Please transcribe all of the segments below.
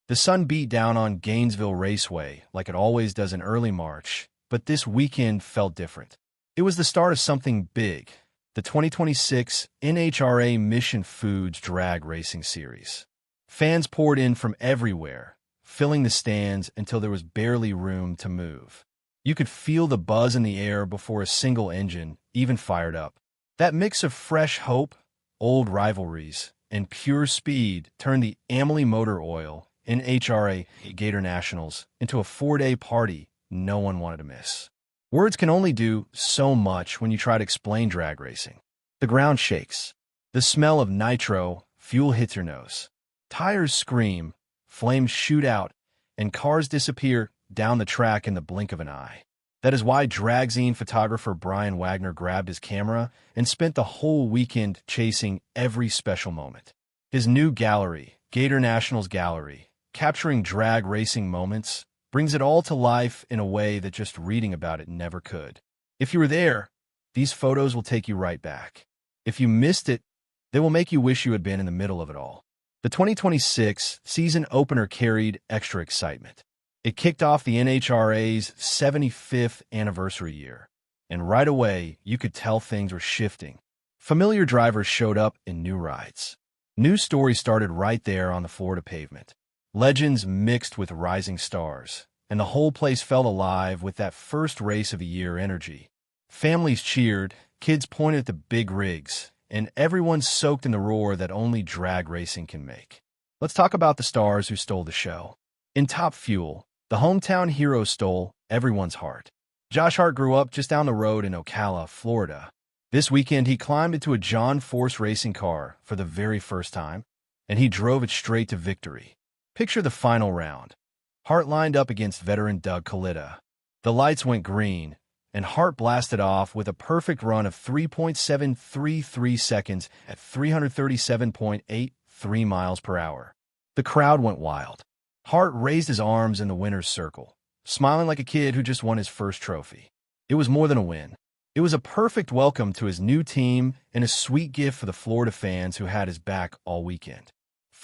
The sun beat down on Gainesville Raceway like it always does in early March, but this weekend felt different. It was the start of something big, the 2026 NHRA Mission Foods Drag Racing Series. Fans poured in from everywhere, filling the stands until there was barely room to move. You could feel the buzz in the air before a single engine even fired up. That mix of fresh hope, old rivalries, and pure speed turned the Amalie Motor Oil NHRA Gatornationals into a 4-day party no one wanted to miss. Words can only do so much when you try to explain drag racing. The ground shakes. The smell of nitro fuel hits your nose. Tires scream, flames shoot out, and cars disappear down the track in the blink of an eye. That is why dragzine photographer Brian Wagner grabbed his camera and spent the whole weekend chasing every special moment. His new gallery, Gatornationals Gallery, capturing drag racing moments, brings it all to life in a way that just reading about it never could. If you were there, these photos will take you right back. If you missed it, they will make you wish you had been in the middle of it all. The 2026 season opener carried extra excitement. It kicked off the NHRA's 75th anniversary year, and right away, you could tell things were shifting. Familiar drivers showed up in new rides. New stories started right there on the Florida pavement. Legends mixed with rising stars, and the whole place felt alive with that first race of the year energy. Families cheered, kids pointed at the big rigs, and everyone soaked in the roar that only drag racing can make. Let's talk about the stars who stole the show. In Top Fuel, the hometown hero stole everyone's heart. Josh Hart grew up just down the road in Ocala, Florida. This weekend, he climbed into a John Force racing car for the very first time, and he drove it straight to victory. Picture the final round. Hart lined up against veteran Doug Kalita. The lights went green, and Hart blasted off with a perfect run of 3.733 seconds at 337.83 miles per hour. The crowd went wild. Hart raised his arms in the winner's circle, smiling like a kid who just won his first trophy. It was more than a win. It was a perfect welcome to his new team and a sweet gift for the Florida fans who had his back all weekend.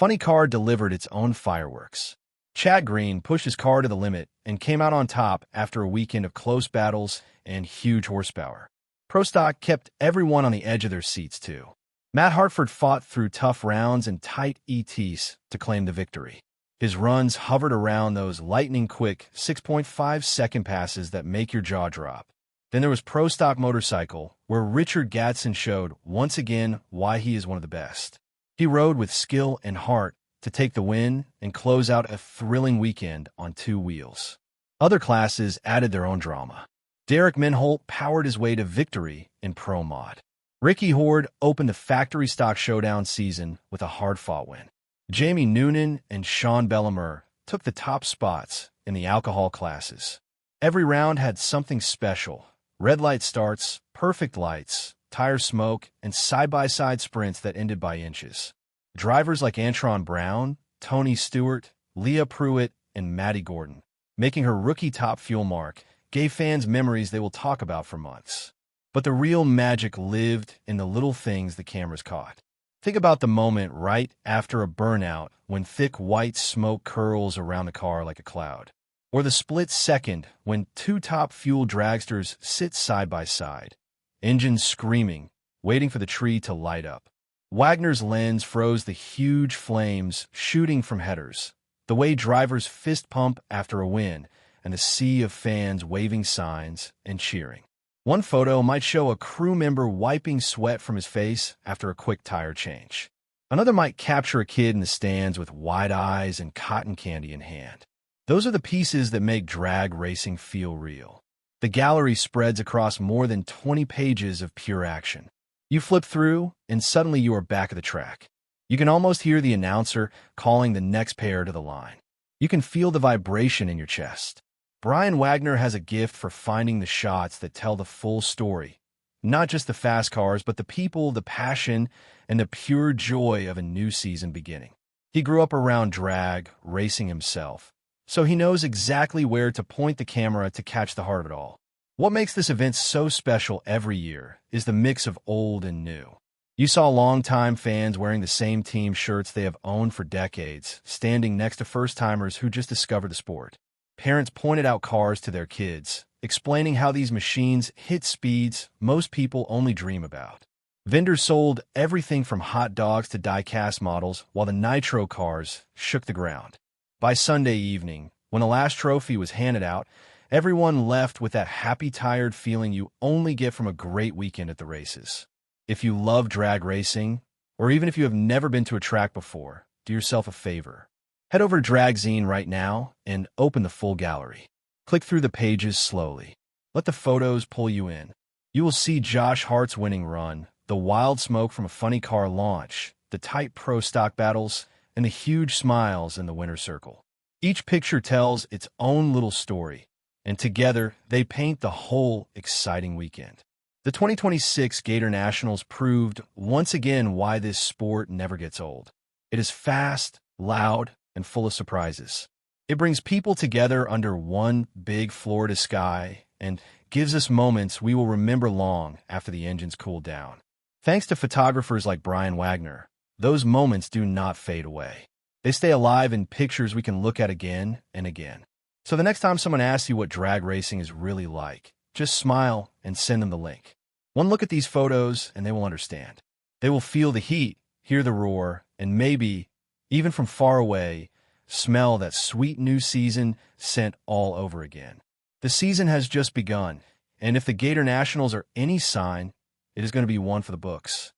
Funny Car delivered its own fireworks. Chad Green pushed his car to the limit and came out on top after a weekend of close battles and huge horsepower. Pro Stock kept everyone on the edge of their seats, too. Matt Hartford fought through tough rounds and tight ETs to claim the victory. His runs hovered around those lightning-quick 6.5-second passes that make your jaw drop. Then there was Pro Stock Motorcycle, where Richard Gadson showed once again why he is one of the best. He rode with skill and heart to take the win and close out a thrilling weekend on two wheels. Other classes added their own drama. Derek Minholt powered his way to victory in Pro Mod. Ricky Horde opened the factory stock showdown season with a hard-fought win. Jamie Noonan and Sean Bellamur took the top spots in the alcohol classes. Every round had something special. Red light starts, perfect lights, tire smoke, and side-by-side sprints that ended by inches. Drivers like Antron Brown, Tony Stewart, Leah Pruitt, and Maddie Gordon, making her rookie Top Fuel mark, gave fans memories they will talk about for months. But the real magic lived in the little things the cameras caught. Think about the moment right after a burnout when thick white smoke curls around the car like a cloud. Or the split second when two Top Fuel dragsters sit side by side, engines screaming, waiting for the tree to light up. Wagner's lens froze the huge flames shooting from headers, the way drivers fist pump after a win, and the sea of fans waving signs and cheering. One photo might show a crew member wiping sweat from his face after a quick tire change. Another might capture a kid in the stands with wide eyes and cotton candy in hand. Those are the pieces that make drag racing feel real. The gallery spreads across more than 20 pages of pure action. You flip through, and suddenly you are back at the track. You can almost hear the announcer calling the next pair to the line. You can feel the vibration in your chest. Brian Wagner has a gift for finding the shots that tell the full story. Not just the fast cars, but the people, the passion, and the pure joy of a new season beginning. He grew up around drag racing himself, so he knows exactly where to point the camera to catch the heart of it all. What makes this event so special every year is the mix of old and new. You saw longtime fans wearing the same team shirts they have owned for decades, standing next to first-timers who just discovered the sport. Parents pointed out cars to their kids, explaining how these machines hit speeds most people only dream about. Vendors sold everything from hot dogs to die-cast models, while the nitro cars shook the ground. By Sunday evening, when the last trophy was handed out, everyone left with that happy, tired feeling you only get from a great weekend at the races. If you love drag racing, or even if you have never been to a track before, do yourself a favor. Head over to Dragzine right now and open the full gallery. Click through the pages slowly. Let the photos pull you in. You will see Josh Hart's winning run, the wild smoke from a funny car launch, the tight pro stock battles, and the huge smiles in the winner's circle. Each picture tells its own little story, and together they paint the whole exciting weekend. The 2026 Gatornationals proved once again why this sport never gets old. It is fast, loud, and full of surprises. It brings people together under one big Florida sky and gives us moments we will remember long after the engines cool down. Thanks to photographers like Brian Wagner, those moments do not fade away. They stay alive in pictures we can look at again and again. So the next time someone asks you what drag racing is really like, just smile and send them the link. One look at these photos and they will understand. They will feel the heat, hear the roar, and maybe, even from far away, smell that sweet new season scent all over again. The season has just begun, and if the Gatornationals are any sign, it is going to be one for the books.